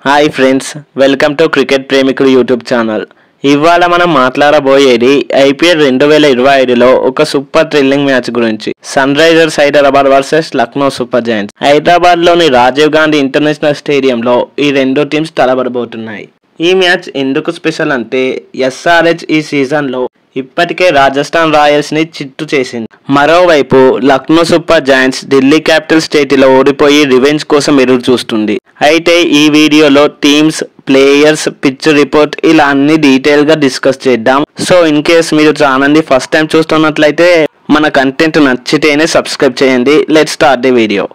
Hi friends, welcome to cricket ప్రేమికుడు YouTube channel. ఇవాళ మనం మాట్లాడబోయేది ఐపీఎల్ 2025లో ఒక సూపర్ థ్రిల్లింగ్ మ్యాచ్ గురించి. Sunrisers Hyderabad versus Lucknow Super Giants. హైదరాబాద్లోని రాజీవ్ గాంధీ ఇంటర్నేషనల్ స్టేడియంలో ఈ రెండు టీమ్స్ తలబడబోతున్నాయి. ఈ మ్యాచ్ ఎందుకు స్పెషల్ అంటే ఎస్ఆర్హెచ్ ఈ సీజన్లో ఇప్పటికే రాజస్థాన్ రాయల్స్ ని చిత్తు చేసింది. మరోవైపు Lucknow Super Giants Delhi Capitals స్టేట్లో ఓడిపోయి రివెంజ్ కోసం ఎదురు చూస్తుంది. అయితే ఈ వీడియోలో టీమ్స్, ప్లేయర్స్, పిచ్ రిపోర్ట్ ఇలా అన్ని డీటెయిల్ గా డిస్కస్ చేద్దాం. సో ఇన్ కేస్ మీరు ఛానల్ ని ఫస్ట్ టైం చూస్తున్నట్లయితే మన కంటెంట్ నచ్చితేనే సబ్స్క్రైబ్ చేయండి. Let's start the video.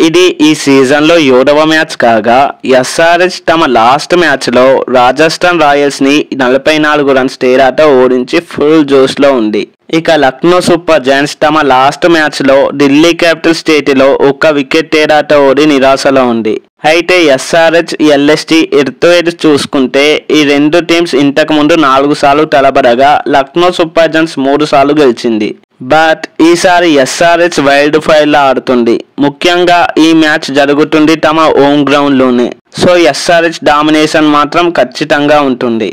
ఇది ఈ సీజన్లో 7వ మ్యాచ్ కాగా ఎస్ఆర్హెచ్ తమ లాస్ట్ మ్యాచ్లో రాజస్థాన్ రాయల్స్ని 44 రన్స్ తేడాతో ఓడించి ఫుల్ జోష్లో ఉంది. ఇక లక్నో సూపర్ జైంట్స్ తమ లాస్ట్ మ్యాచ్లో ఢిల్లీ క్యాపిటల్స్ స్టేట్లో 1 వికెట్ తేడాతో ఓడి నిరాశలో ఉంది. అయితే ఎస్ఆర్హెచ్, ఎల్ఎస్టీ ఎటు చూసుకుంటే ఈ రెండు టీమ్స్ ఇంతకు ముందు 4 సార్లు తలబడగా లక్నో సూపర్ జైంట్స్ 3 సార్లు గెలిచింది. బట్ ఈసారి ఎస్ఆర్హెచ్ వైల్డ్ ఫైర్ లా ఆడుతుంది. ముఖ్యంగా ఈ మ్యాచ్ జరుగుతుంది తమ హోమ్ గ్రౌండ్ లోనే. సో ఎస్ఆర్హెచ్ డామినేషన్ మాత్రం ఖచ్చితంగా ఉంటుంది.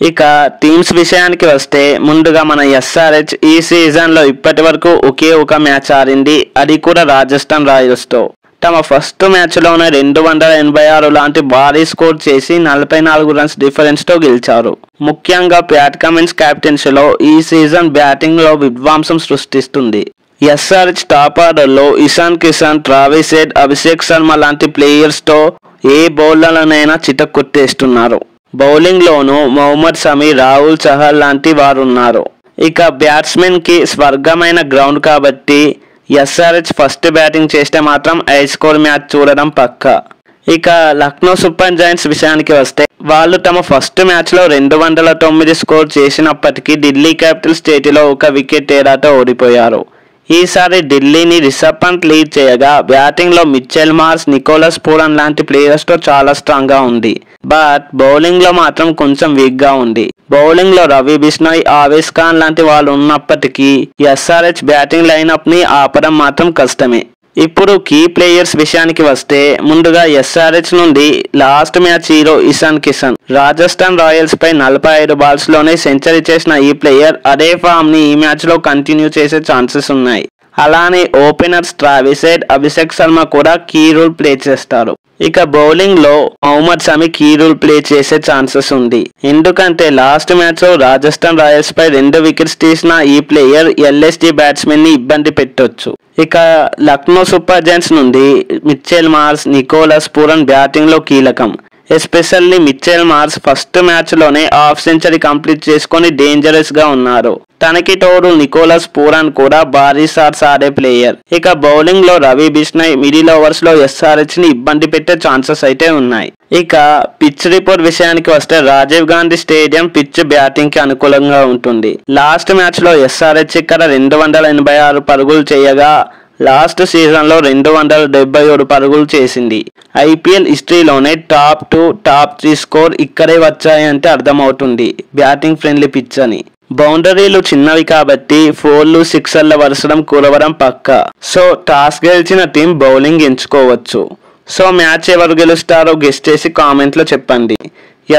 ఇక టీమ్స్ విషయానికి వస్తే ముందుగా మన ఎస్ఆర్హెచ్ ఈ సీజన్ లో ఇప్పటి వరకు ఒకే ఒక మ్యాచ్ ఆడింది, అది కూడా రాజస్థాన్ రాయల్స్ తో. తమ ఫస్ట్ మ్యాచ్ లోనే 286 లాంటి భారీ స్కోర్ చేసి 44 రన్స్ డిఫరెన్స్ తో గెలిచారు. ముఖ్యంగా ప్యాట్ కమిన్స్ క్యాప్టెన్సీలో ఈ సీజన్ బ్యాటింగ్ లో విధ్వంసం సృష్టిస్తుంది. ఎస్ఆర్హెచ్ టాప్ ఆర్డర్ లో ఇషాన్ కిషన్, ట్రావిస్ హెడ్, అభిషేక్ శర్మ లాంటి ప్లేయర్స్ తో ఏ బౌలర్లనైనా చితక్కొట్టేస్తున్నారు. బౌలింగ్ లోను మొహమ్మద్ షమి, రాహుల్ చహల్ లాంటి వారు ఉన్నారు. ఇక బ్యాట్స్మెన్ కి స్వర్గమైన గ్రౌండ్ కాబట్టి ఎస్ఆర్హెచ్ ఫస్ట్ బ్యాటింగ్ చేస్తే మాత్రం హై స్కోర్ మ్యాచ్ చూడడం పక్కా. ఇక లక్నో సూపర్ జైంట్స్ విషయానికి వస్తే వాళ్ళు తమ ఫస్ట్ మ్యాచ్ లో 209 స్కోర్ చేసినప్పటికీ ఢిల్లీ క్యాపిటల్స్ స్టేట్లో 1 వికెట్ తేడాతో ఓడిపోయారు. ఈసారి ఢిల్లీని రిషబ్ పంత్ లీడ్ చేయగా బ్యాటింగ్ లో మిచెల్ మార్ష్, నికోలస్ పూరన్ లాంటి ప్లేయర్స్ తో చాలా స్ట్రాంగ్ గా ఉంది. బట్ బౌలింగ్ లో మాత్రం కొంచెం వీక్ గా ఉంది. బౌలింగ్ లో రవి బిష్ణోయ్, ఆవేశ్ ఖాన్ లాంటి వాళ్ళు ఉన్నప్పటికీ ఎస్ఆర్హెచ్ బ్యాటింగ్ లైనప్ ని ఆపడం మాత్రం కష్టమే. ఇప్పుడు కీ ప్లేయర్స్ విషయానికి వస్తే ముందుగా ఎస్ఆర్హెచ్ నుండి last match hero Ishan Kishan. Rajasthan Royals పై 45 బాల్స్ లోనే సెంచరీ చేసిన ఈ ప్లేయర్ అదే ఫామ్ ని ఈ మ్యాచ్ లో కంటిన్యూ చేసే ఛాన్సెస్ ఉన్నాయి. అలానే openers Travis Head, Abhishek Sharma కూడా కీ రోల్ ప్లే చేస్తారు. ఇక బౌలింగ్ లో Mohammed Shami key role play చేసే ఛాన్సెస్ ఉంది. ఎందుకంటే లాస్ట్ మ్యాచ్ లో రాజస్థాన్ రాయల్స్ పై 2 వికెట్స్ తీసిన ఈ ప్లేయర్ ఎల్ఎస్టీ బ్యాట్స్మెన్ ని ఇబ్బంది పెట్టొచ్చు. ఇక లక్నో సూపర్ జైంట్స్ నుండి Mitchell Marsh, Nicholas Pooran batting లో కీలకం. Especially Mitchell Marsh first match లోనే హాఫ్ సెంచరీ కంప్లీట్ చేసుకొని డేంజరస్ గా ఉన్నారు. తనకి తోడు నికోలస్ పూరన్ కూడా భారీ షాట్స్ ఆడే ప్లేయర్. ఇక బౌలింగ్ లో రవి బిష్ణోయ్ మిడిల్ ఓవర్స్ లో ఎస్ఆర్హెచ్ ని ఇబ్బంది పెట్టే ఛాన్సెస్ అయితే ఉన్నాయి. ఇక పిచ్ రిపోర్ట్ విషయానికి వస్తే Rajiv Gandhi stadium pitch batting కి అనుకూలంగా ఉంటుంది. లాస్ట్ మ్యాచ్ లో ఎస్ఆర్హెచ్ ఇక్కడ 286 పరుగులు చేయగా లాస్ట్ సీజన్ లో 277 పరుగులు చేసింది. ఐపీఎల్ హిస్టరీలోనే టాప్ 2, టాప్ 3 స్కోర్ ఇక్కడే వచ్చాయంటే అర్థమవుతుంది బ్యాటింగ్ ఫ్రెండ్లీ పిచ్ అని. బౌండరీలు చిన్నవి కాబట్టి 4లు, 6ల వరసడం కురవడం పక్కా. సో టాస్ గెలిచిన టీం బౌలింగ్ ఎంచుకోవచ్చు. సో మ్యాచ్ ఎవరు గెలుస్తారో గెస్ట్ చేసి కామెంట్ లో చెప్పండి.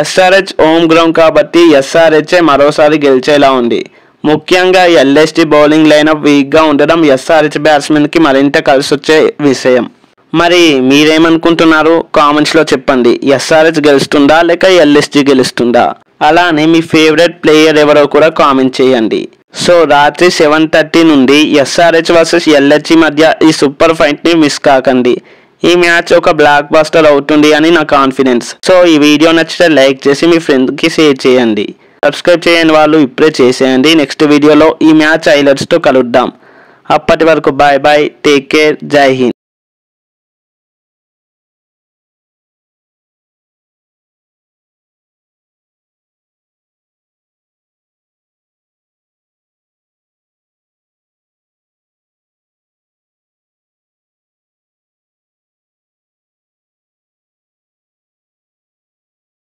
ఎస్ఆర్హెచ్ హోమ్ గ్రౌండ్ కాబట్టి ఎస్ఆర్హెచ్ మరోసారి గెలిచేలా ఉంది. ముఖ్యంగా ఎల్ఎస్టీ బౌలింగ్ లైనప్ వీక్ గా ఉండడం ఎస్ఆర్హెచ్ బ్యాట్స్మెన్ కి మరింత కలిసి వచ్చే విషయం. మరి మీరేమనుకుంటున్నారు కామెంట్స్ లో చెప్పండి. ఎస్ఆర్హెచ్ గెలుస్తుందా లేక ఎల్ఎస్టీ గెలుస్తుందా? అలానే మీ ఫేవరెట్ ప్లేయర్ ఎవరో కూడా కామెంట్ చేయండి. సో రాత్రి 7:30 నుండి ఎస్ఆర్హెచ్ వర్సెస్ ఎల్హెచ్ మధ్య ఈ సూపర్ ఫైట్ ని మిస్ కాకండి. ఈ మ్యాచ్ ఒక బ్లాక్ బస్టర్ అవుతుంది అని నా కాన్ఫిడెన్స్. సో ఈ వీడియో నచ్చితే లైక్ చేసి మీ ఫ్రెండ్ కి షేర్ చేయండి. సబ్స్క్రైబ్ చేయని వాళ్ళు ఇప్పుడే చేసేయండి. నెక్స్ట్ వీడియోలో ఈ మ్యాచ్ హైలైట్స్ తో కలుద్దాం. అప్పటి వరకు బాయ్ బాయ్, టేక్ కేర్, జై హింద్.